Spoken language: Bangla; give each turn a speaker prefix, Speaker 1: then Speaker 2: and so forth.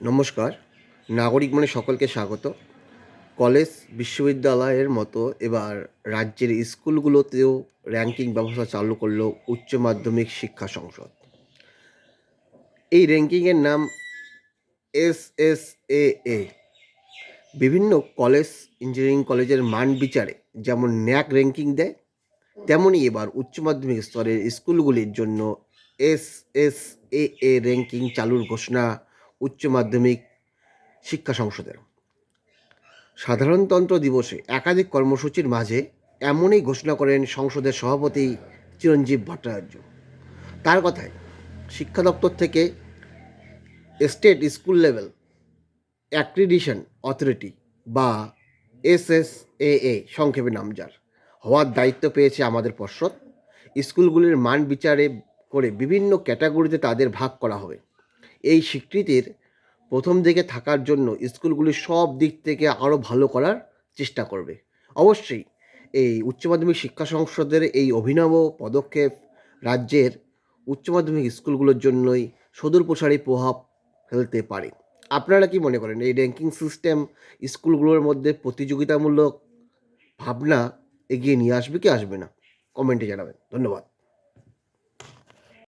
Speaker 1: নমস্কার। নাগরিক মনে সকলকে স্বাগত। কলেজ বিশ্ববিদ্যালয়ের মতো এবার রাজ্যের স্কুলগুলোতেও র্যাঙ্কিং ব্যবস্থা চালু করল উচ্চ মাধ্যমিক শিক্ষা সংসদ। এই র্যাঙ্কিংয়ের নাম SSAA। বিভিন্ন কলেজ, ইঞ্জিনিয়ারিং কলেজের মান বিচারে যেমন ন্যাক র্যাঙ্কিং দেয়, তেমনই এবার উচ্চ মাধ্যমিক স্তরের স্কুলগুলির জন্য SSAA র্যাঙ্কিং চালুর ঘোষণা উচ্চ মাধ্যমিক শিক্ষা সংসদের। সাধারণতন্ত্র দিবসে একাধিক কর্মসূচির মাঝে এমনই ঘোষণা করেন সংসদের সভাপতি চিরঞ্জীব ভট্টাচার্য। তার কথায়, শিক্ষা দপ্তর থেকে state school level accreditation authority বা SSAA সংক্ষেপে নামজার হওয়ার দায়িত্ব পেয়েছে আমাদের পর্ষদ। স্কুলগুলির মান বিচারে করে বিভিন্ন ক্যাটাগরিতে তাদের ভাগ করা হবে। এই স্বীকৃতির প্রথম দিকে থাকার জন্য স্কুলগুলি সব দিক থেকে আরও ভালো করার চেষ্টা করবে। অবশ্যই এই উচ্চ মাধ্যমিক শিক্ষা সংসদের এই অভিনব পদক্ষেপ রাজ্যের উচ্চ মাধ্যমিক স্কুলগুলোর জন্যই সুদূর প্রসারী প্রভাব ফেলতে পারে। আপনারা কি মনে করেন, এই র্যাঙ্কিং সিস্টেম স্কুলগুলোর মধ্যে প্রতিযোগিতামূলক ভাবনা এগিয়ে নিয়ে আসবে কি আসবে না? কমেন্টে জানাবেন। ধন্যবাদ।